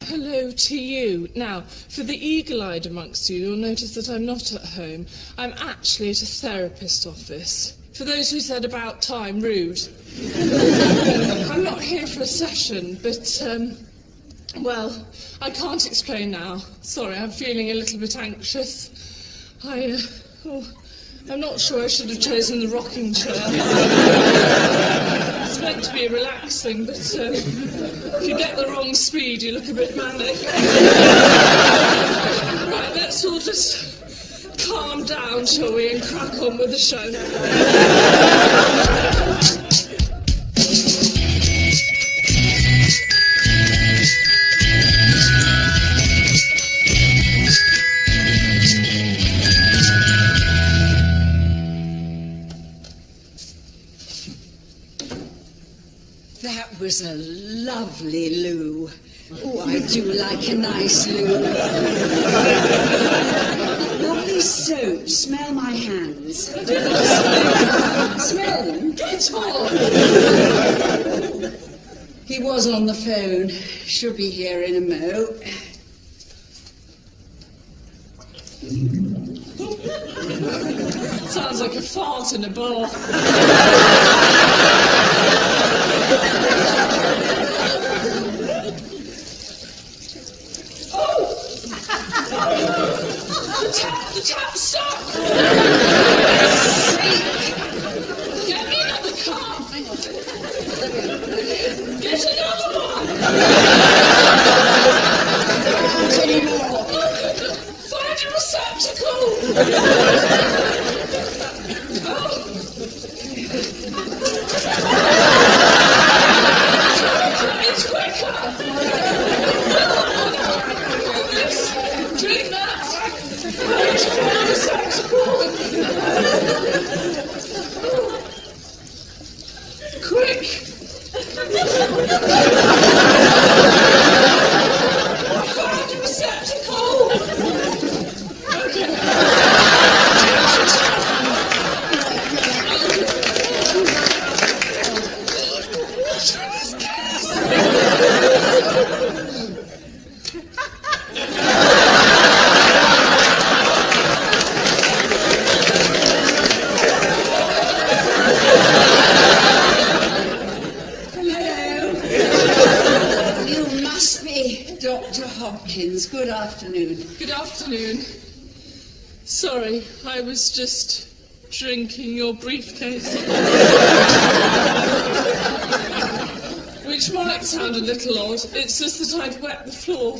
hello to you. Now, for the eagle-eyed amongst you, you'll notice that I'm not at home. I'm actually at a therapist's office. For those who said about time, rude. I'm not here for a session, but, well, I can't explain now. Sorry, I'm feeling a little bit anxious. I'm not sure I should have chosen the rocking chair. It's meant to be relaxing, but if you get the wrong speed, you look a bit manic. Right, let's all just calm down, shall we, and crack on with the show. That was a lovely loo. Oh, I do like a nice loo. Lovely soap. Smell my hands. Smell them. Get on. He was on the phone. Should be here in a mo. Sounds like a fart in a bath. The tap's stuck! Get me another cup! Get another one! Not anymore. Find a receptacle! It's quicker! Drink that! Quick! Find a receptacle! Okay. Dr. Hopkins, good afternoon. Good afternoon. Sorry, I was just drinking your briefcase. Which might sound a little odd. It's just that I'd wet the floor.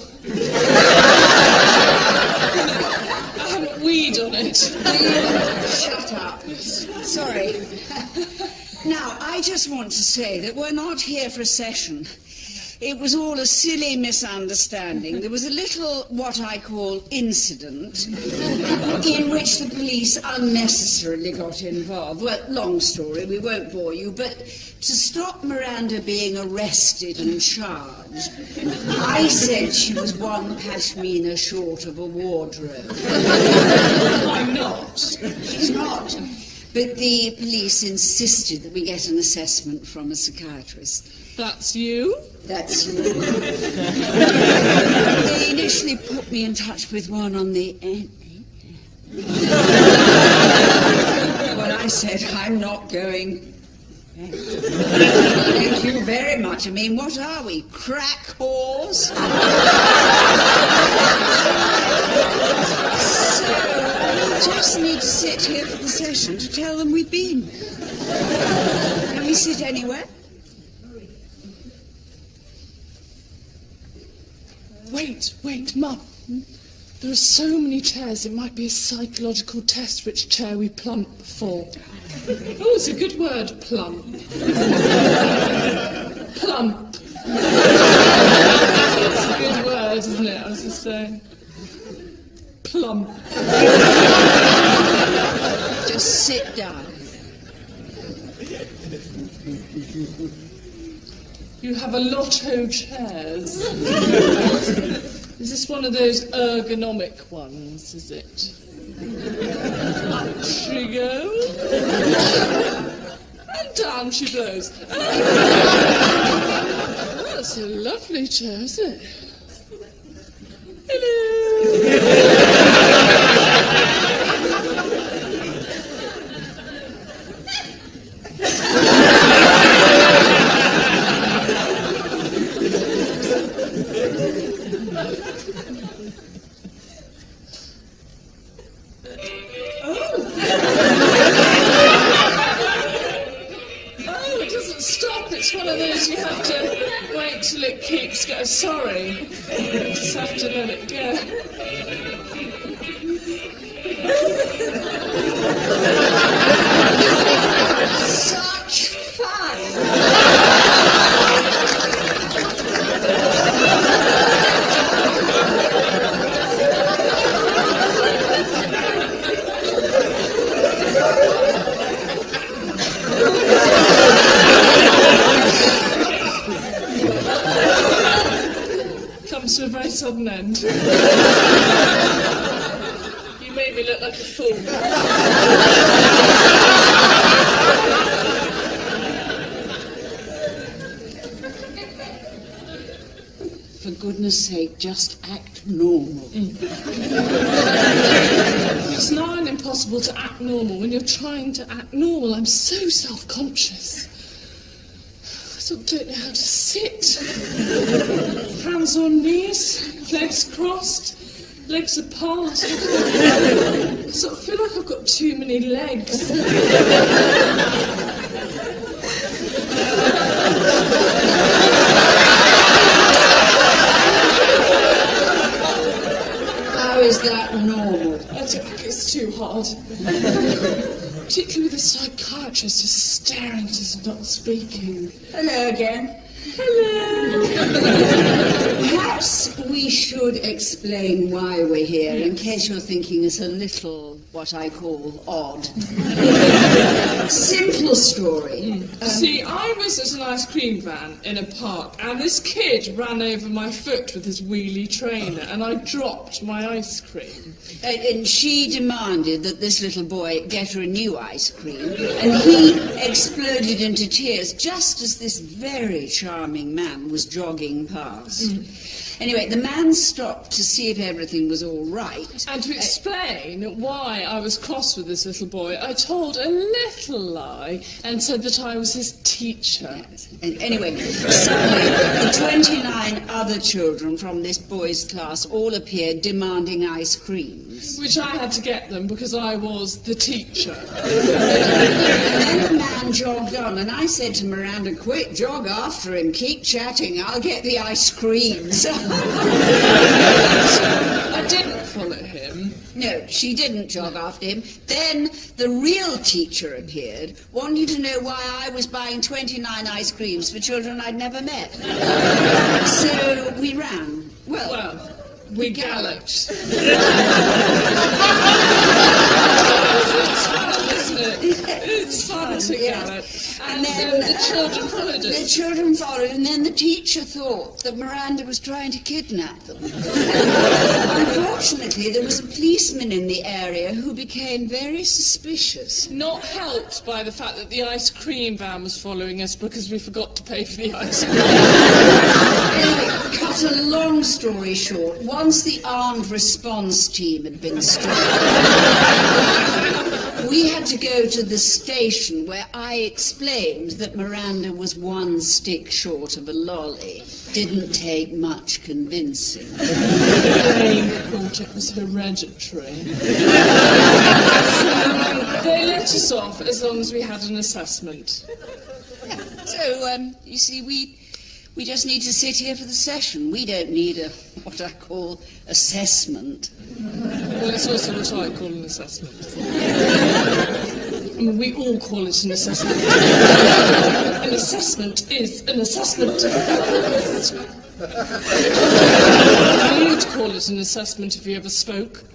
I haven't weed on it. Shut up. Sorry. Now, I just want to say that we're not here for a session. It was all a silly misunderstanding. There was a little, what I call, incident in which the police unnecessarily got involved. Well, long story, we won't bore you, but to stop Miranda being arrested and charged, I said she was one pashmina short of a wardrobe. I'm not. She's not. But the police insisted that we get an assessment from a psychiatrist. That's you? That's you. They initially put me in touch with one on the Well, I said, I'm not going. Thank you very much. I mean, what are we, crack whores? So, we just need to sit here for the session to tell them we've been. Can we sit anywhere? Wait, Mum. There are so many chairs, it might be a psychological test which chair we plump for. Oh, it's a good word, plump. Plump. It's a good word, isn't it? I was just saying. Plump. Just sit down. You have a lotto chairs. Is this one of those ergonomic ones, is it? Up she goes. And down she blows. That's a lovely chair, isn't it? Oh, it doesn't stop. It's one of those you have to wait till it keeps going. Sorry. You just have to let it go. Such fun! Comes to a very sudden end. You made me look like a fool. For goodness sake, just act normal. It's nigh on impossible to act normal when you're trying to act normal. I'm so self-conscious. I sort of don't know how to sit. Hands on knees, legs crossed, legs apart. I sort of feel like I've got too many legs. How is that normal? I don't think it's too hard. Particularly with the psychiatrist just staring at us and not speaking. Hello again. Hello. Perhaps we should explain why we're here, in case you're thinking it's a little, what I call, odd. Simple story. See, I was at an ice cream van in a park, and this kid ran over my foot with his wheelie trainer, and I dropped my ice cream. And she demanded that this little boy get her a new ice cream, and he exploded into tears just as this very charming man was jogging past. Anyway, the man stopped to see if everything was all right. And to explain why I was cross with this little boy, I told a little lie and said that I was his teacher. And anyway, suddenly the 29 other children from this boy's class all appeared demanding ice creams. Which I had to get them because I was the teacher. And then the man jogged on, and I said to Miranda, quick, jog after him, keep chatting, I'll get the ice creams. I didn't follow him. No, she didn't jog after him. Then the real teacher appeared, wanting to know why I was buying 29 ice creams for children I'd never met. So we ran. Well, we galloped. It's fun, isn't it? It's fun to gallop. And then the children followed us. The children followed, and then the teacher thought that Miranda was trying to kidnap them. Unfortunately, there was a policeman in the area who became very suspicious. Not helped by the fact that the ice cream van was following us because we forgot to pay for the ice cream. Anyway, cut a long story short, once the armed response team had been struck, we had to go to the station where I explained that Miranda was one stick short of a lolly. Didn't take much convincing. They thought it was hereditary. So they let us off as long as we had an assessment. So, you see, we just need to sit here for the session. We don't need a, what I call, assessment. Well, it's also what I call an assessment. I mean, we all call it an assessment. An assessment is an assessment. You'd call it an assessment if you ever spoke.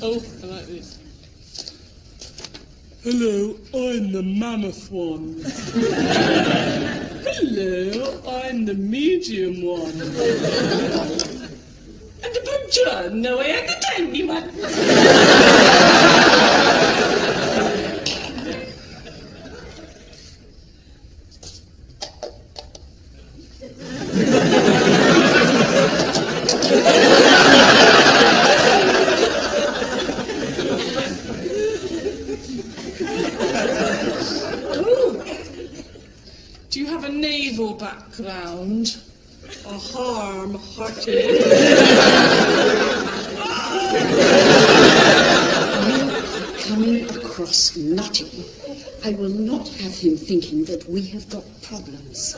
Oh, I like these. Hello, I'm the mammoth one. Hello, I'm the medium one. And the buongiorno, I am the tiny one. Oh. Do you have a naval background? A harm-hearted. Coming across nutty. I will not have him thinking that we have got problems.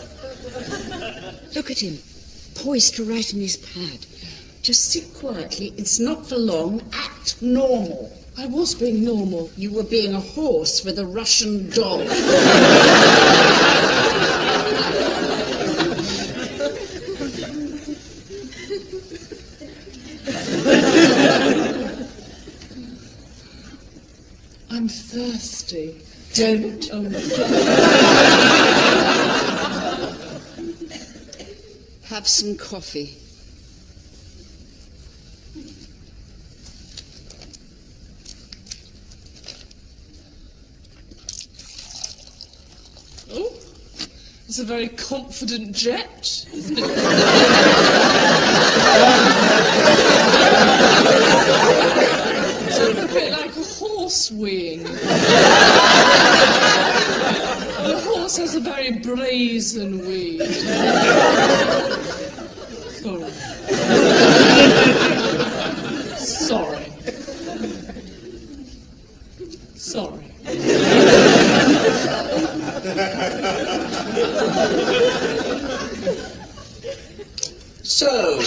Look at him, poised to write in his pad. Just sit quietly, it's not for long, act normal. I was being normal. You were being a horse with a Russian dog. I'm thirsty. Don't. Oh. Have some coffee. Oh, it's a very confident jet, isn't it? It's a bit like a horse weeing. The horse has a very brazen wee. Sorry. Sorry. So,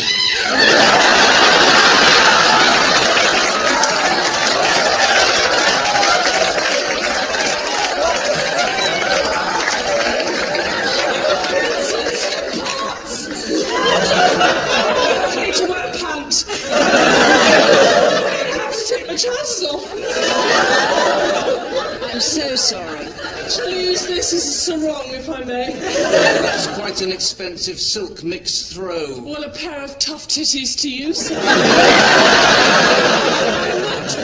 I to wear pants. I have to take my trousers off. I'm so sorry. Shall I use this as a sarong, if I may? that's quite an expensive silk mixed throw. Well, a pair of tough titties to use. I'm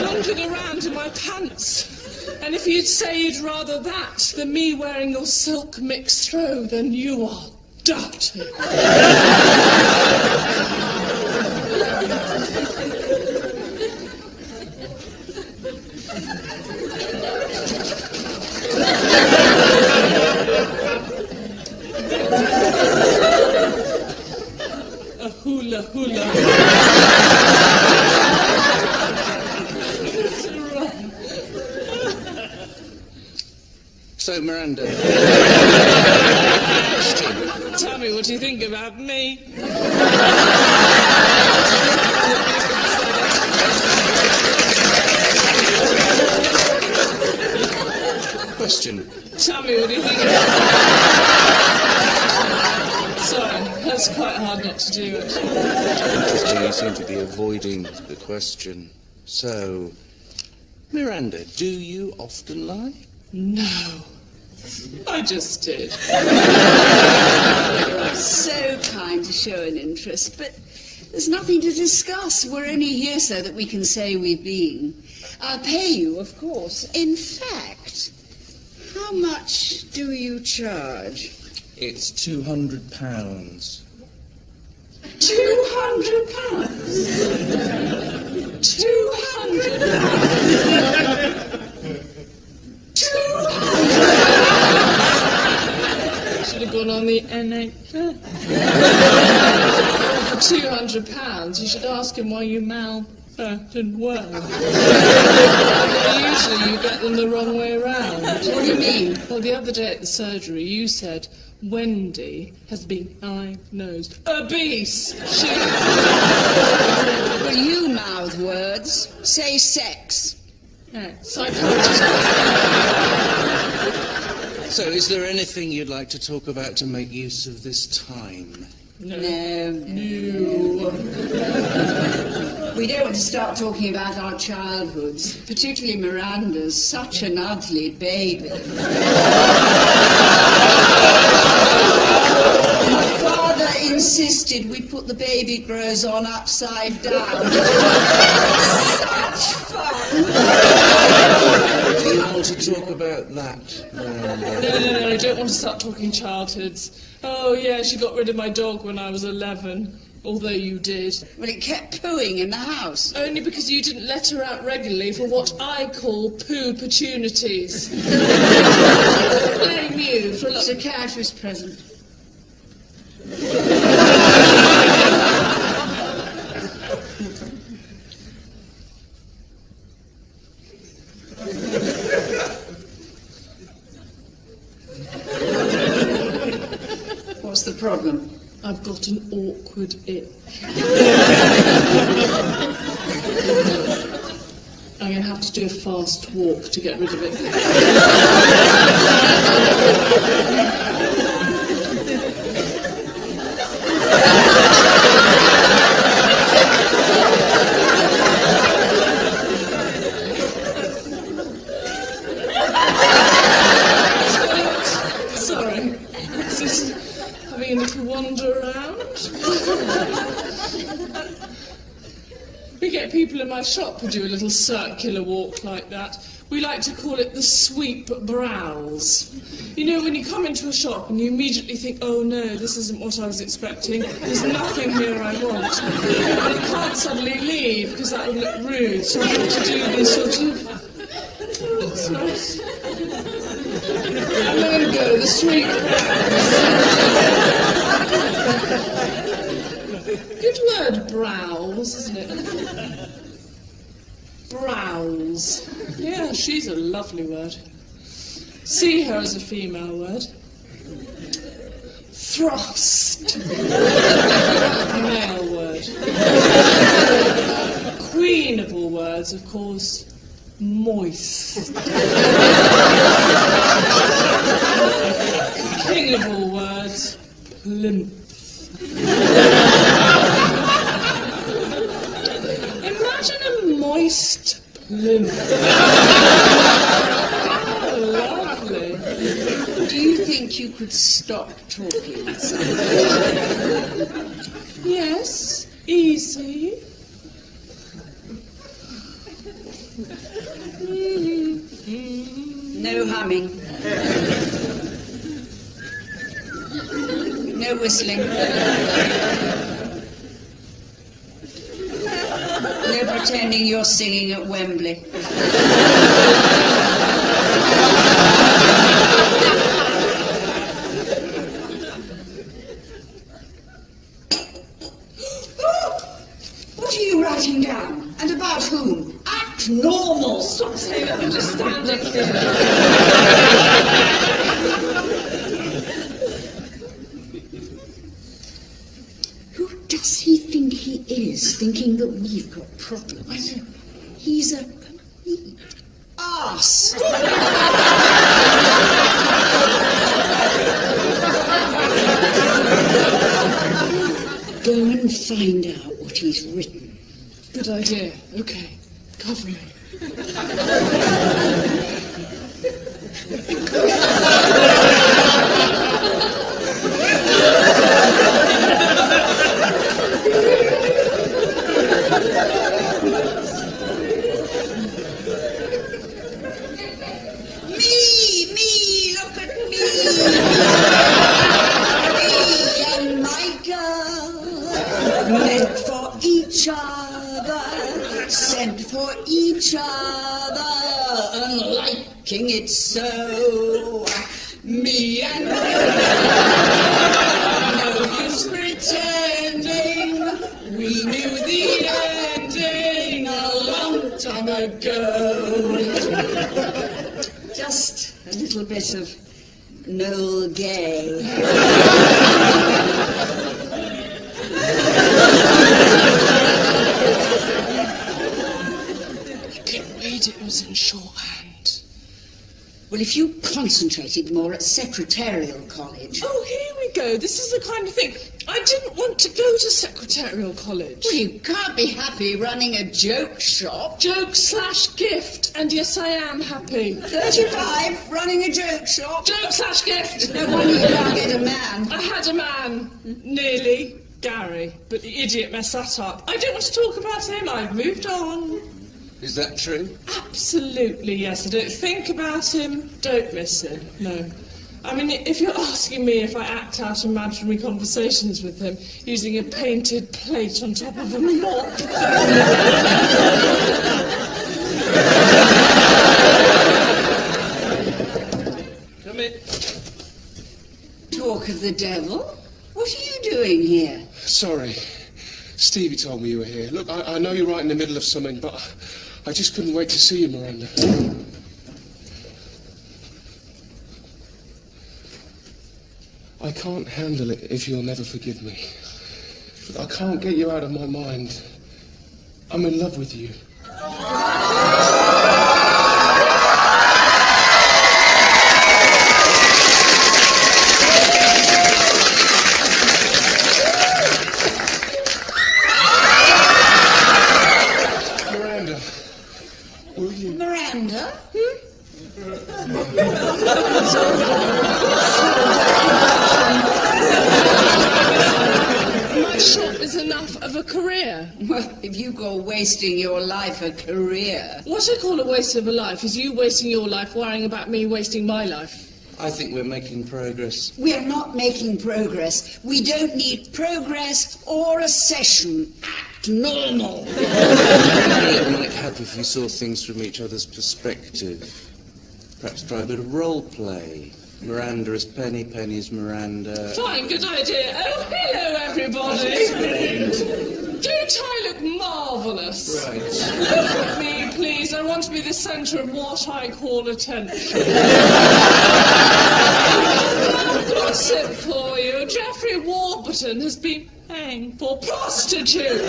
not wandering around in my pants. And if you'd say you'd rather that than me wearing your silk mixed throw, then you are dirty. A hula hula. So, Miranda. Tell me, what do you think about me? Question. Tell me, what do you think about me? Sorry, that's quite hard not to do it. Interesting, you seem to be avoiding the question. So, Miranda, do you often lie? No. I just did. So kind to show an interest, but there's nothing to discuss. We're only here so that we can say we've been. I'll pay you, of course. In fact, how much do you charge? It's £200. £200? Should have gone on the NHS. For £200, you should ask him why you malfunctioned well. Usually you get them the wrong way around. What do you mean? Well, the other day at the surgery, you said Wendy has been diagnosed obese. Well, you mouth words. Say sex. Psychologist. So, is there anything you'd like to talk about to make use of this time? No. We don't want to start talking about our childhoods, particularly Miranda's. Such an ugly baby. My father insisted we put the baby grows on upside down. Such fun. Do you want to talk about that, Miranda? No, I don't want to start talking childhoods. Oh, yeah, she got rid of my dog when I was 11. although you did. Well, it kept pooing in the house. Only because you didn't let her out regularly for what I call poo opportunities. Blame you for a lot. Psychiatrist present. What's the problem? I've got an awkward itch. I'm going to have to do a fast walk to get rid of it. Sorry. Just having a little wander around. We get people in my shop who do a little circular walk like that. We like to call it the sweep browse. You know, when you come into a shop and you immediately think, oh no, this isn't what I was expecting, there's nothing here I want. And you can't suddenly leave because that would look rude, so I have to do these sort of... That's nice. And there we go, the sweep browse. Good word, browse, isn't it? Browse. Yeah, she's a lovely word. See her as a female word. Thrust. Male word. Queen of all words, of course, moist. King of all words, plimp. Imagine a moist plimp. Oh, lovely. Do you think you could stop talking? Yes, easy. No humming. No whistling. No pretending you're singing at Wembley. What are you writing down? And about whom? Act normal. Stop saying that, I'm just standing here. Who does he think he is, thinking that we've got problems? He's a complete arse. Go and find out what he's written. Good idea. Okay. Cover me. Me, look at me. Me and my girl, meant for each other, sent for each other, and liking it so. Me and my girl, no use pretending, we knew the ending a long time ago. Just a little bit of Noel Gay. I couldn't read it was in shorthand. Well, if you concentrated more at Secretarial College... Oh, here we go. This is the kind of thing. I didn't want to go to Secretarial College. Well, you can't be happy running a joke shop. Joke/gift. And yes, I am happy. 35, running a joke shop. Joke/gift. No wonder you can't get a man. I had a man. Nearly. Gary. But the idiot messed that up. I don't want to talk about him. I've moved on. Is that true? Absolutely, yes. I don't think about him. Don't miss him. No. I mean, if you're asking me if I act out imaginary conversations with him using a painted plate on top of a mop. Come in. Talk of the devil? What are you doing here? Sorry. Stevie told me you were here. Look, I know you're right in the middle of something, but I just couldn't wait to see you, Miranda. I can't handle it if you'll never forgive me. I can't get you out of my mind. I'm in love with you. Miranda, will you? Miranda? My shop is enough of a career. Well, if you call wasting your life a career. What I call a waste of a life is you wasting your life worrying about me wasting my life. I think we're making progress. We're not making progress. We don't need progress or a session. Act normal. It might help if we saw things from each other's perspective. Perhaps try a bit of role play. Miranda is Penny, Penny is Miranda. Fine, good idea. Oh, hello, everybody. Don't I look marvellous? Right. Look at me, please. I want to be the centre of what I call attention. Gossip for you. Geoffrey Warburton has been hanged for prostitute.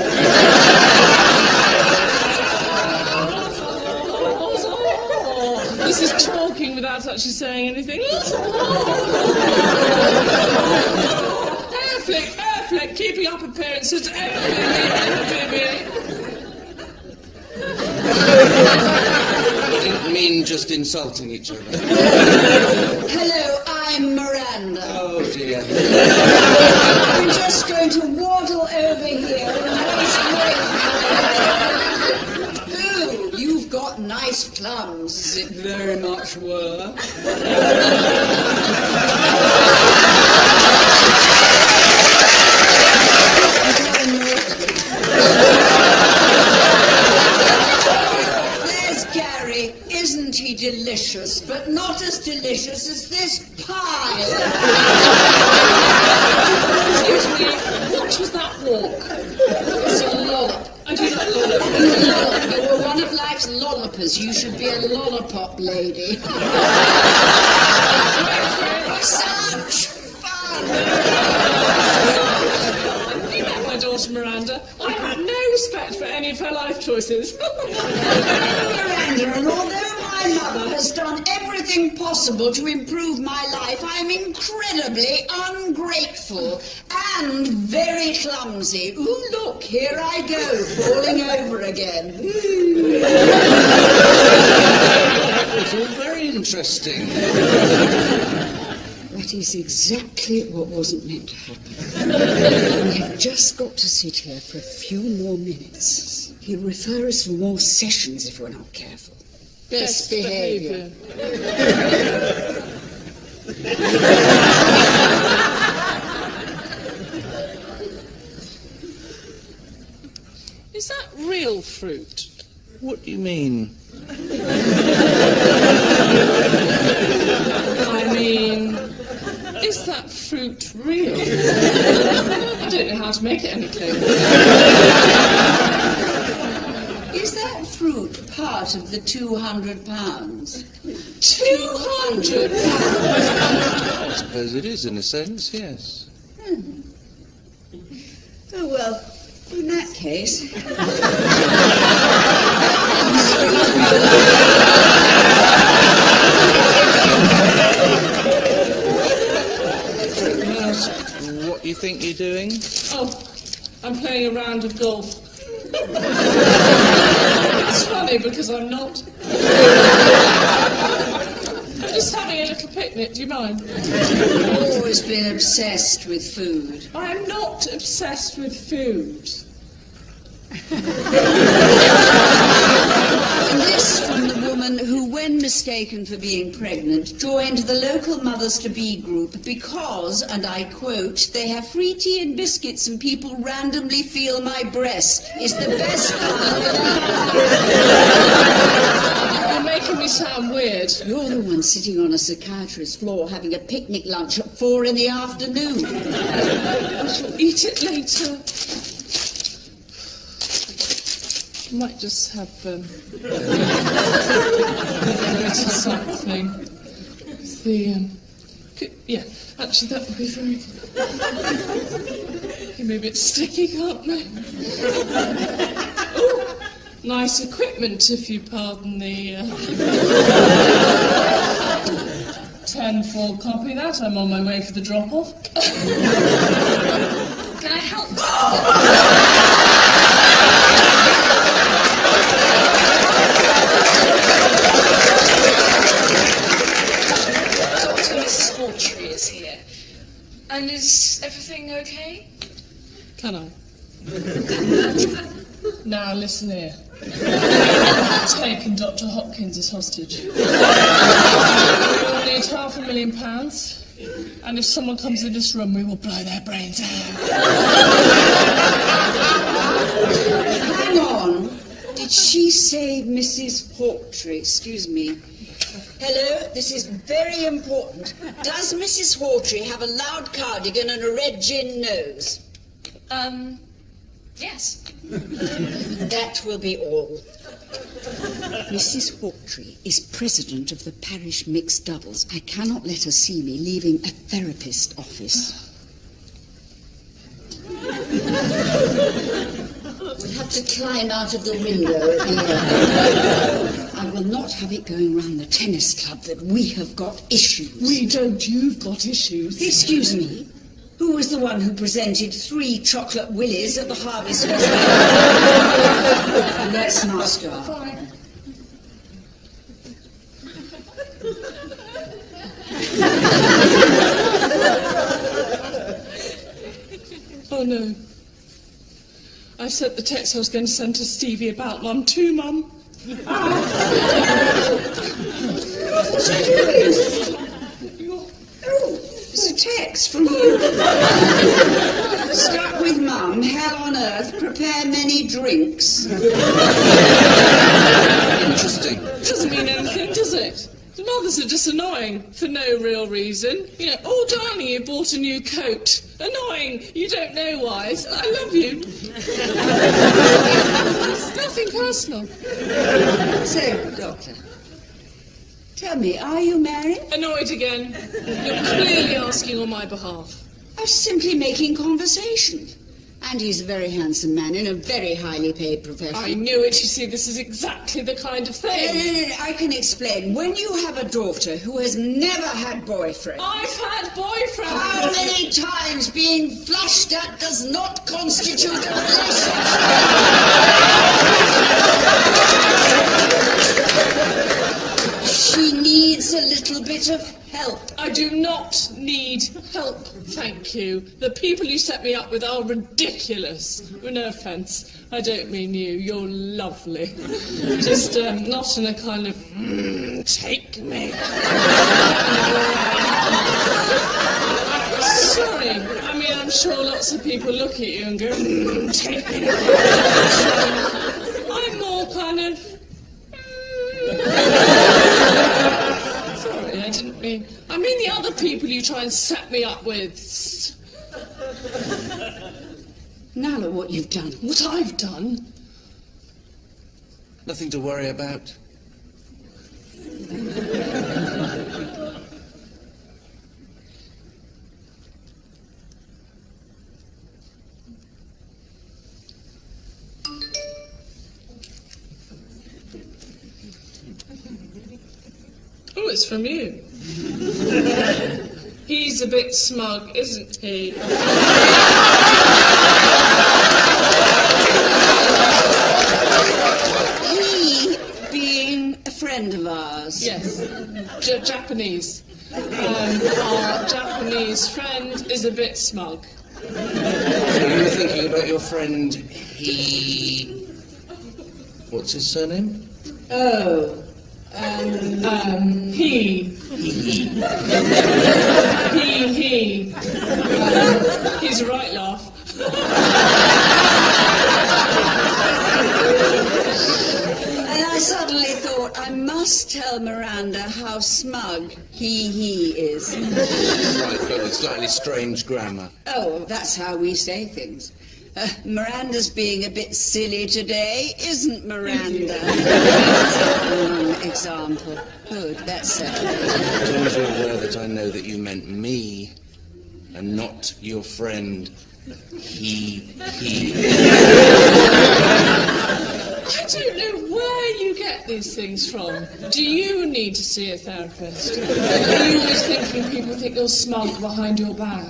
This is talking without actually saying anything. Hair flick, keeping up appearances, envy me. I didn't mean just insulting each other. Hello, I'm Miranda. Oh dear. I'm just going to waddle over here and waste away. Ooh, you've got nice plums. Is it very much work? There's Gary. Isn't he delicious? But not as delicious as this pie. Excuse me, what was that walk? It's a lollop. I do not lollop. Lollop. You were one of life's lollopers. You should be a lollipop lady. Such fun! You met my daughter Miranda. I have no respect for any of her life choices. Miranda, and although my mother has done everything possible to improve my life, I'm incredibly ungrateful and very clumsy. Ooh, look, here I go, falling over again. It's all very interesting. That is exactly what wasn't meant to happen. We have just got to sit here for a few more minutes. He'll refer us for more sessions if we're not careful. Best behaviour. Is that real fruit? What do you mean? I mean, is that fruit real? I don't know how to make it any clearer. Is that fruit part of the £200? £200? I suppose it is, in a sense, yes. Oh, well, in that case... Can I ask what you think you're doing? Oh, I'm playing a round of golf. It's funny because I'm not. I'm just having a little picnic, do you mind? I've always been obsessed with food. I am not obsessed with food. And this from the woman who, when mistaken for being pregnant, joined the local Mothers-to-Be group because, and I quote, they have free tea and biscuits and people randomly feel my breast is the best fun. You're making me sound weird. You're the one sitting on a psychiatrist's floor having a picnic lunch at 4 in the afternoon. I shall eat it later. I might just have something. Yeah, actually that would be very. Maybe it's sticky, can't they? Ooh, nice equipment, if you pardon the 10-4 copy that. I'm on my way for the drop-off. Can I help? Dr. Mrs. Hawtrey is here. And is everything okay? Can I? Now listen here. I've taken Dr. Hopkins as hostage. We'll need £500,000, and if someone comes in this room, we will blow their brains out. Hang on. Did she say Mrs. Hawtrey? Excuse me. Hello, this is very important. Does Mrs. Hawtrey have a loud cardigan and a red gin nose? Yes. That will be all. Mrs. Hawtrey is president of the parish mixed doubles. I cannot let her see me leaving a therapist office. We'll have to climb out of the window here. I will not have it going round the tennis club that we have got issues. We don't, you've got issues. Excuse me. Who was the one who presented 3 chocolate willies at the Harvest Festival? Let's not start. Fine. Oh no. I've sent the text I was going to send to Stevie about Mum too, Mum. What's it doing? Oh, it's a text from you. Stuck with Mum, hell on earth, prepare many drinks. Interesting. Doesn't mean anything, does it? The mothers are just annoying for no real reason. You know, oh darling, you bought a new coat. Annoying, you don't know why. I love you. It's nothing personal. So, Doctor, tell me, are you married? Annoyed again. You're clearly asking on my behalf. I was simply making conversation. And he's a very handsome man in a very highly paid profession. I knew it, you see, this is exactly the kind of thing. No, I can explain. When you have a daughter who has never had boyfriend... I've had boyfriends. How many times being flushed at does not constitute a relationship? She needs a little bit of help. I do not need help, thank you. The people you set me up with are ridiculous. With no offence, I don't mean you. You're lovely. Just not in a kind of, take me. Sorry. I mean, I'm sure lots of people look at you and go, take me. I'm more kind of... Sorry, I didn't mean... I mean the other people you try and set me up with. Now look what you've done. What I've done? Nothing to worry about. Oh, it's from you. He's a bit smug, isn't he? He being a friend of ours. Yes. Japanese. Our Japanese friend is a bit smug. So you were thinking about your friend, he... What's his surname? Oh. He. He. He's a right laugh. And I suddenly thought I must tell Miranda how smug he is. Right, but with slightly strange grammar. Oh, that's how we say things. Miranda's being a bit silly today, isn't Miranda? Example. Good, that's settled. As long as you're aware that I know that you meant me and not your friend. He. I don't know where you get these things from. Do you need to see a therapist? Are you always thinking people think you're smug behind your back?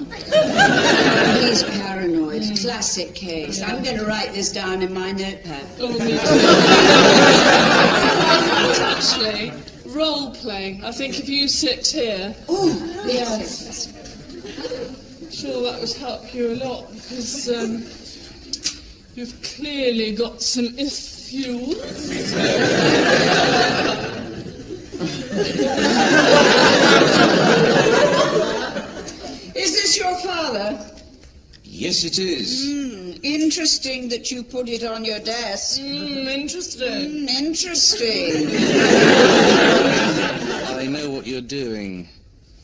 He's paranoid. Classic case. I'm going to write this down in my notepad. Oh, me too. Actually, role play. I think if you sit here... Oh, yes. I'm sure that would help you a lot, because you've clearly got some issues. Is this your father? Yes, it is. Interesting that you put it on your desk. Interesting. Interesting. I know what you're doing.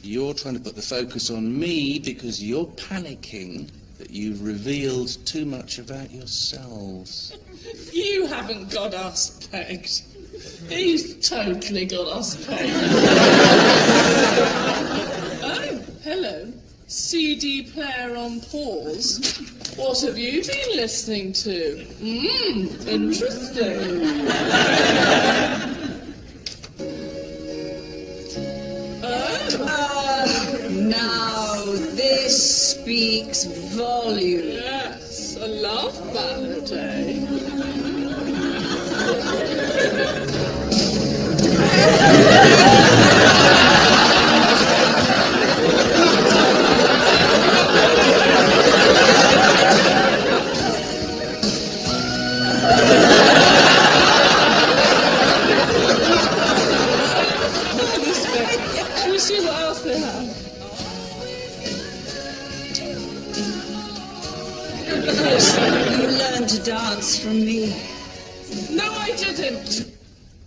You're trying to put the focus on me because you're panicking that you've revealed too much about yourselves. You haven't got us pegged. He's totally got us pegged. Oh, hello. CD player on pause. What have you been listening to? Interesting. Now this speaks volumes. Yes, a love ballad, eh? Shall we see what else they have? Of course, you learned to dance from me. No, I didn't.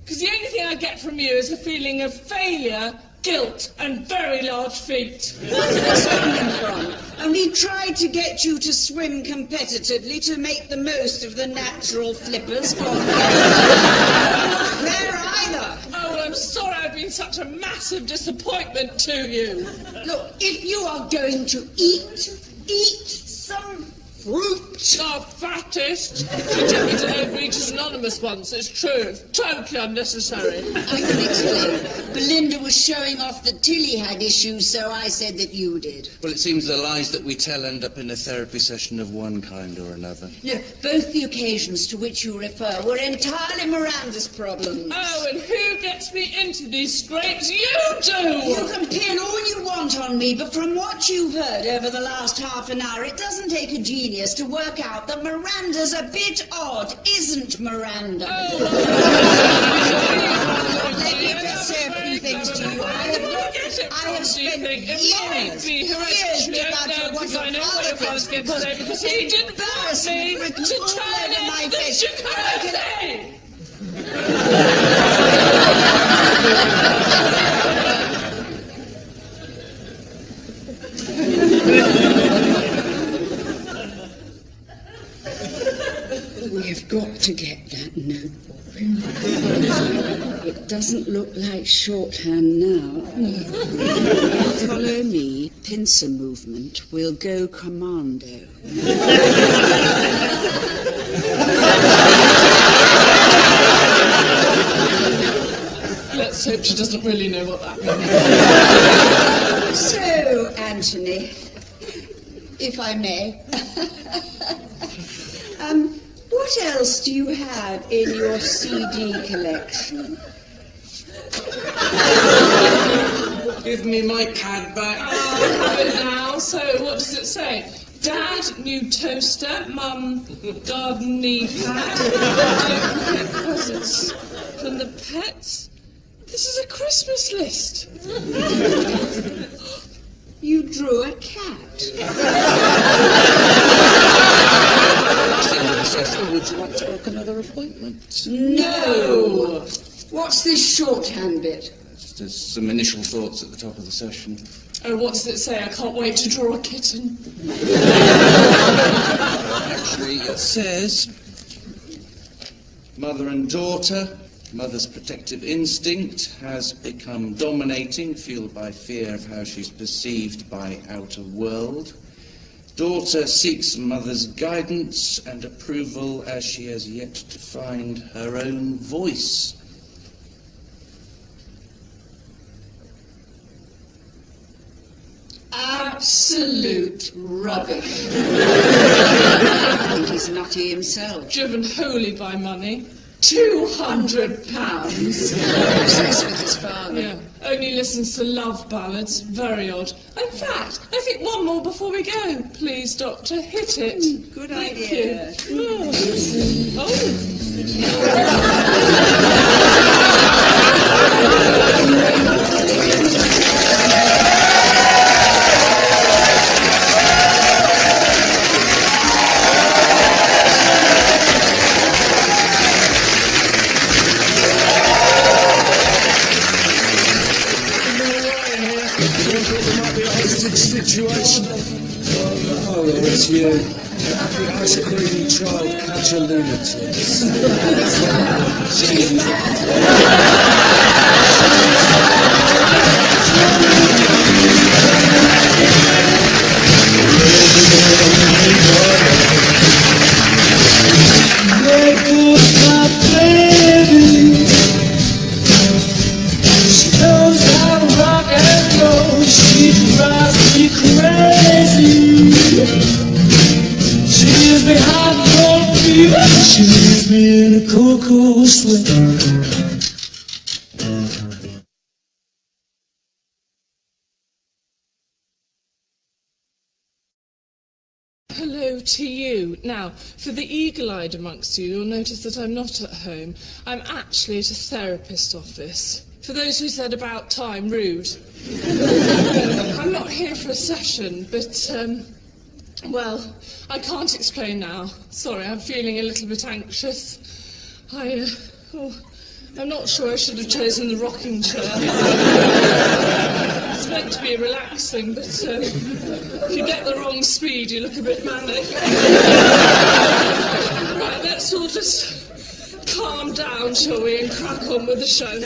Because the only thing I get from you is a feeling of failure, guilt, and very large feet. Where's this coming from? Only tried to get you to swim competitively to make the most of the natural flippers. Not there either. Oh, well, I'm sorry I've been such a massive disappointment to you. Look, if you are going to eat some fruit. Oh, fattest. She took me to Overeaters Anonymous once, it's true. Totally unnecessary. I can explain. Belinda was showing off that Tilly had issues, so I said that you did. Well, it seems the lies that we tell end up in a therapy session of one kind or another. No, both the occasions to which you refer were entirely Miranda's problems. Oh, and who gets me into these scrapes? You do! You can pin all you want on me, but from what you've heard over the last half an hour, it doesn't take a genius to work out that Miranda's a bit odd, isn't Miranda? Let me just say a few things to you. I have spent years without what your father was going to say, because he didn't embarrass me to try over my face. We've got to get that notebook. It doesn't look like shorthand now. Follow me, pincer movement, we'll go commando. Let's hope she doesn't really know what that means. So, Anthony, if I may, what else do you have in your CD collection? Give me my pad back. I have it now, so what does it say? Dad, new toaster. Mum, garden knee pad. Don't forget presents for and the pets. This is a Christmas list. You drew a cat. At the end of the session, would you like to book another appointment? No! What's this shorthand bit? Just as some initial thoughts at the top of the session. Oh, what does it say? I can't wait to draw a kitten. Actually, it says mother and daughter. Mother's protective instinct has become dominating, fueled by fear of how she's perceived by outer world. Daughter seeks mother's guidance and approval as she has yet to find her own voice. Absolute rubbish. I think he's nutty himself. Driven wholly by money. £200. Obsessed with his father. Yeah, only listens to love ballads. Very odd. In fact, I think one more before we go. Please, Doctor, hit it. Good Thank idea. you. Oh. Situation. Oh, it's you. The ice cream child catcher lunatics. There goes my baby. She knows how to rock and roll. She drives me crazy. She leaves me hot and cold fever. She leaves me in a cold, cold sweat. Hello to you. Now, for the eagle-eyed amongst you, you'll notice that I'm not at home. I'm actually at a therapist office. For those who said about time, rude. I'm not here for a session, but, well, I can't explain now. Sorry, I'm feeling a little bit anxious. I'm not sure I should have chosen the rocking chair. It's meant to be relaxing, but if you get the wrong speed, you look a bit manic. Right, let's all just calm down, shall we, and crack on with the show.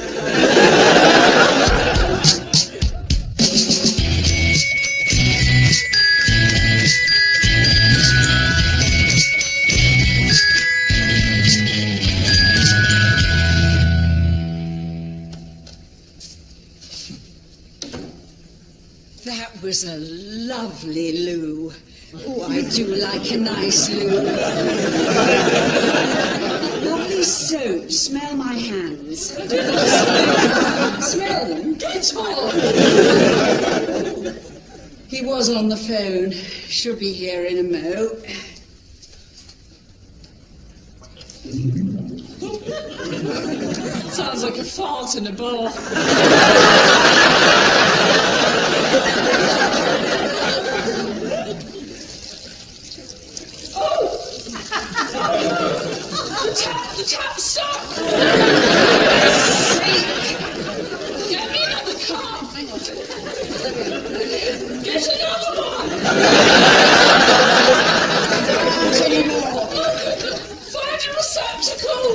That was a lovely loo. Oh, I do like a nice loo. Lovely soap. Smell my hands. Smell them. Get on. He was on the phone. Should be here in a mo. Sounds like a fart in a bar. The tap stopped! Get me another cup! Get another one! Find a receptacle!